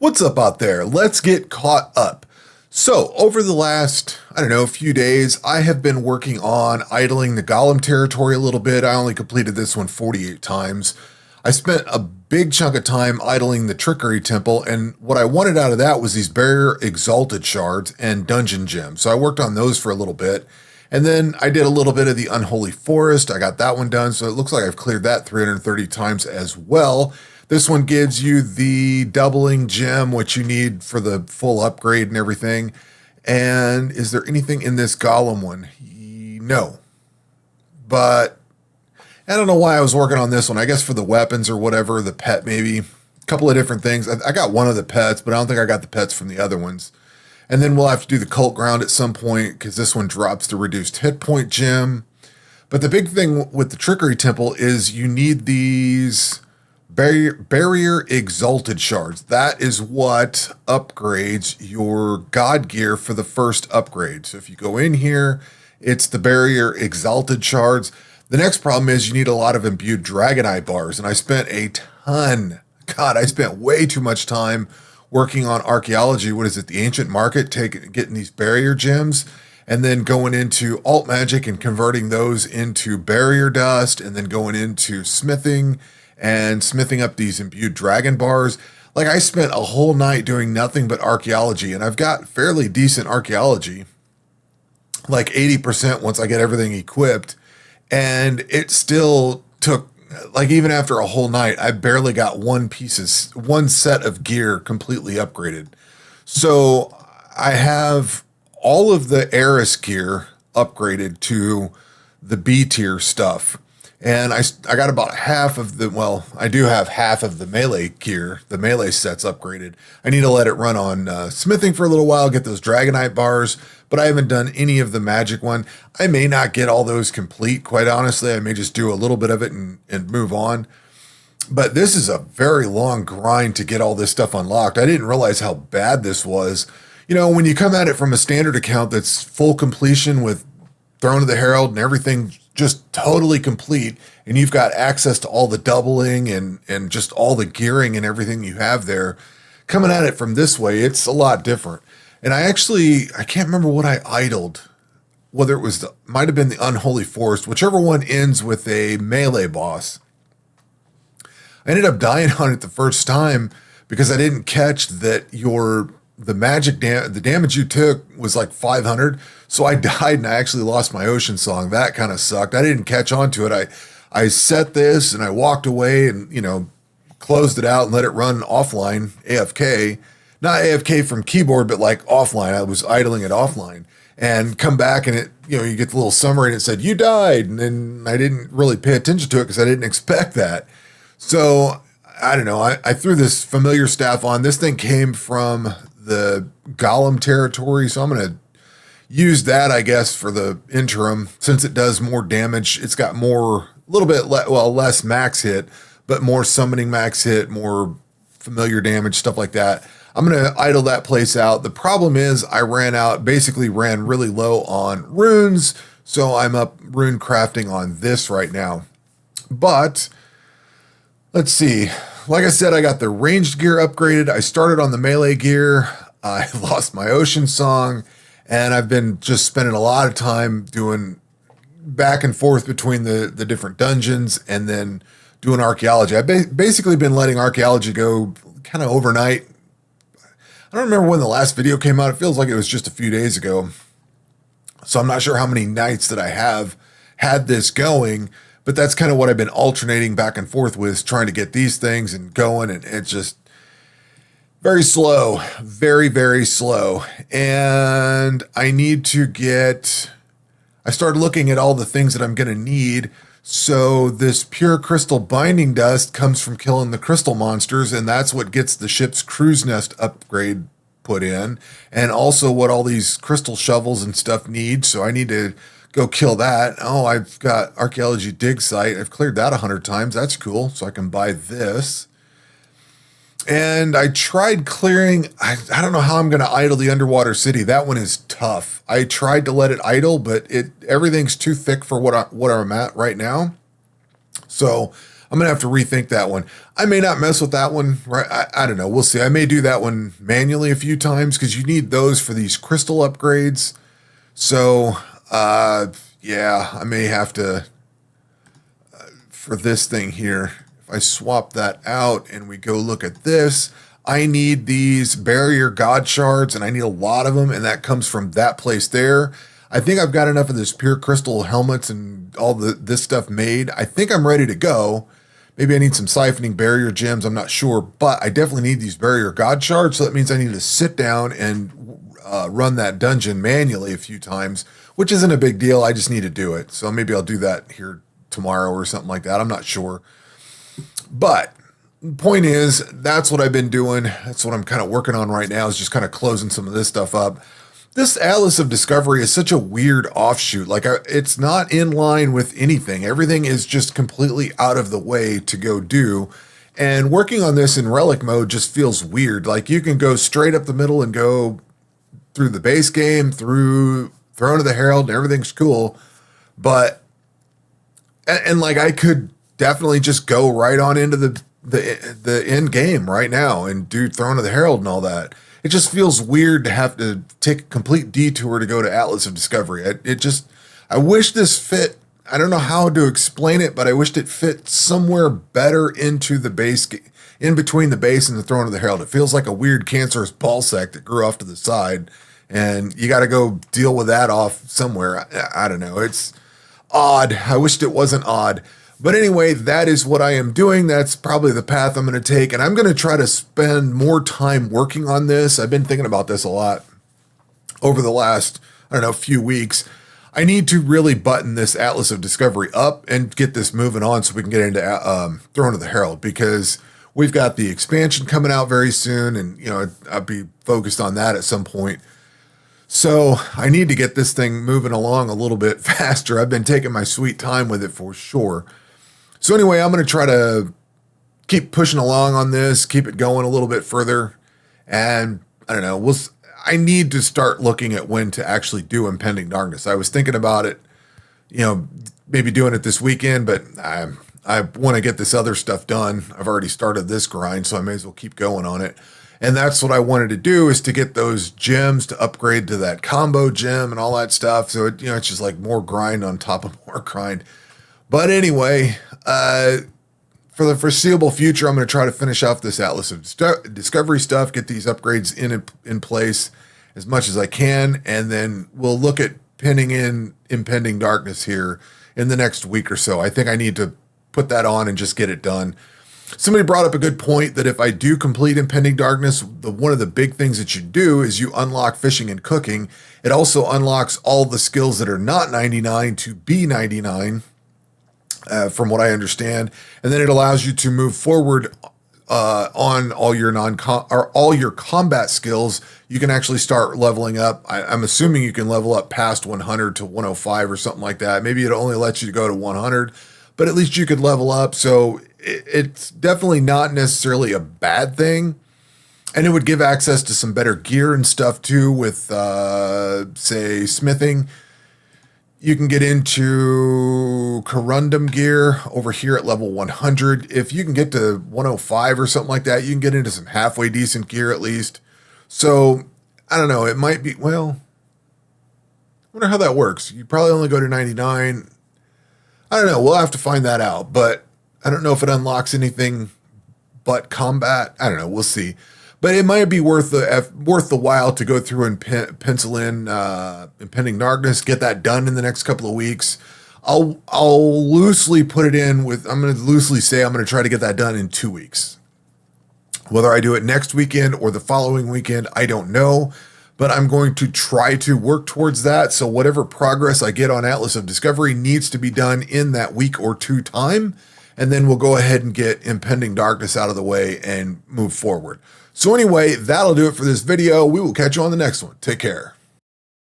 What's up out there? Let's get caught up. So, over the last, few days, I have been working on idling the Golem territory a little bit. I only completed this one 48 times. I spent a big chunk of time idling the Trickery Temple, and what I wanted out of that was these Barrier Exalted Shards and Dungeon Gems. So I worked on those for a little bit. And then I did a little bit of the Unholy Forest. I got that one done, so it looks like I've cleared that 330 times as well. This one gives you the doubling gem, which you need for the full upgrade and everything. And is there anything in this Golem one? No. But I don't know why I was working on this one. I guess for the weapons or whatever, the pet maybe. A couple of different things. I got one of the pets, but I don't think I got the pets from the other ones. And then we'll have to do the Cult Ground at some point because this one drops the reduced hit point gem. But the big thing with the Trickery Temple is you need these Barrier Exalted Shards. That is what upgrades your God gear for the first upgrade. So if you go in here, it's the Barrier Exalted Shards. The next problem is you need a lot of imbued Dragonite bars. And I spent a ton. God, I spent way too much time working on archaeology. What is it? The ancient market, getting these barrier gems, and then going into alt magic and converting those into barrier dust, and then going into smithing and smithing up these imbued dragon bars. Like, I spent a whole night doing nothing but archaeology, and I've got fairly decent archaeology, like 80% once I get everything equipped. And it still took, like, even after a whole night, I barely got one set of gear completely upgraded. So I have all of the Eris gear upgraded to the B tier stuff. And I got about half of I do have half of the melee gear, the melee sets upgraded. I need to let it run on smithing for a little while, get those Dragonite bars, but I haven't done any of the magic one. I may not get all those complete, quite honestly. I may just do a little bit of it and move on. But this is a very long grind to get all this stuff unlocked. I didn't realize how bad this was. You know, when you come at it from a standard account that's full completion with Throne of the Herald and everything just totally complete, and you've got access to all the doubling and just all the gearing and everything you have there, coming at it from this way, it's a lot different. And I can't remember what I idled, whether it was might have been the Unholy Forest, whichever one ends with a melee boss. I ended up dying on it the first time because I didn't catch that the damage you took was like 500. So I died and I actually lost my Ocean Song. That kind of sucked. I didn't catch on to it. I set this and I walked away and, closed it out and let it run offline, AFK. Not AFK from keyboard, but like offline. I was idling it offline and come back and you get the little summary and it said, you died. And then I didn't really pay attention to it because I didn't expect that. So I don't know. I threw this familiar staff on. This thing came from the Golem territory. So I'm going to use that, I guess, for the interim, since it does more damage. It's got less max hit, but more summoning max hit, more familiar damage, stuff like that. I'm going to idle that place out. The problem is I basically ran really low on runes. So I'm up rune crafting on this right now. But let's see. Like I said, I got the ranged gear upgraded. I started on the melee gear. I lost my Ocean Song. And I've been just spending a lot of time doing back and forth between the different dungeons and then doing archaeology. I've basically been letting archaeology go kind of overnight. I don't remember when the last video came out. It feels like it was just a few days ago. So I'm not sure how many nights that I have had this going, but that's kind of what I've been alternating back and forth with, trying to get these things and going. And it's just very slow, very, very slow. And I started looking at all the things that I'm going to need. So this pure crystal binding dust comes from killing the crystal monsters. And that's what gets the ship's cruise nest upgrade put in. And also what all these crystal shovels and stuff need. So I need to go kill that. Oh, I've got archaeology dig site. I've cleared that 100 times. That's cool. So I can buy this. And I tried clearing, I don't know how I'm going to idle the underwater city. That one is tough. I tried to let it idle, but everything's too thick for what I'm at right now. So I'm I'm going to have to rethink that one. I may not mess with that one, right? I don't know. We'll see. I may do that one manually a few times because you need those for these crystal upgrades. So, yeah, I may have to, for this thing here, if I swap that out and we go look at this, I need these barrier god shards, and I need a lot of them, and that comes from that place there. I think I've got enough of this pure crystal helmets and all this stuff made. I think I'm ready to go. Maybe I need some siphoning barrier gems. I'm not sure, but I definitely need these barrier god shards. So that means I need to sit down and run that dungeon manually a few times, which isn't a big deal. I just need to do it. So maybe I'll do that here tomorrow or something like that. I'm not sure. But point is, that's what I've been doing. That's what I'm kind of working on right now, is just kind of closing some of this stuff up. This Atlas of Discovery is such a weird offshoot. Like, it's not in line with anything. Everything is just completely out of the way to go do. And working on this in relic mode just feels weird. Like, you can go straight up the middle and go through the base game, through Throne of the Herald, and everything's cool. But, and like, I could definitely just go right on into the end game right now and do Throne of the Herald and all that. It just feels weird to have to take a complete detour to go to Atlas of Discovery. I wish this fit. I don't know how to explain it, but I wished it fit somewhere better into the base, in between the base and the Throne of the Herald. It feels like a weird cancerous ball sack that grew off to the side, and you got to go deal with that off somewhere. I don't know. It's odd. I wished it wasn't odd. But anyway, that is what I am doing. That's probably the path I'm going to take. And I'm going to try to spend more time working on this. I've been thinking about this a lot over the last, I don't know, few weeks. I need to really button this Atlas of Discovery up and get this moving on so we can get into Throne of the Herald, because we've got the expansion coming out very soon. And, you know, I'll be focused on that at some point. So I need to get this thing moving along a little bit faster. I've been taking my sweet time with it for sure. So anyway, I'm going to try to keep pushing along on this, keep it going a little bit further. And I don't know, I need to start looking at when to actually do Impending Darkness. I was thinking about it, you know, maybe doing it this weekend, but I want to get this other stuff done. I've already started this grind, so I may as well keep going on it. And that's what I wanted to do, is to get those gems to upgrade to that combo gem and all that stuff. So, it's just like more grind on top of more grind. But anyway, for the foreseeable future, I'm going to try to finish off this Atlas of Discovery stuff, get these upgrades in place as much as I can, and then we'll look at pinning in Impending Darkness here in the next week or so. I think I need to put that on and just get it done. Somebody brought up a good point that if I do complete Impending Darkness, one of the big things that you do is you unlock fishing and cooking. It also unlocks all the skills that are not 99 to be 99. From what I understand, and then it allows you to move forward on all your all your combat skills. You can actually start leveling up. I'm assuming you can level up past 100 to 105 or something like that. Maybe it only lets you go to 100, but at least you could level up. So it's definitely not necessarily a bad thing, and it would give access to some better gear and stuff too. With say smithing. You can get into corundum gear over here at level 100. If you can get to 105 or something like that, you can get into some halfway decent gear at least. So, I don't know. It might be, well, I wonder how that works. You probably only go to 99. I don't know. We'll have to find that out. But I don't know if it unlocks anything but combat. I don't know. We'll see. But it might be worth the while to go through and pencil in Impending Darkness, get that done in the next couple of weeks. I'll loosely put it in with, I'm going to loosely say I'm going to try to get that done in 2 weeks. Whether I do it next weekend or the following weekend, I don't know. But I'm going to try to work towards that. So whatever progress I get on Atlas of Discovery needs to be done in that week or two time. And then we'll go ahead and get Impending Darkness out of the way and move forward. So anyway, that'll do it for this video. We will catch you on the next one. Take care.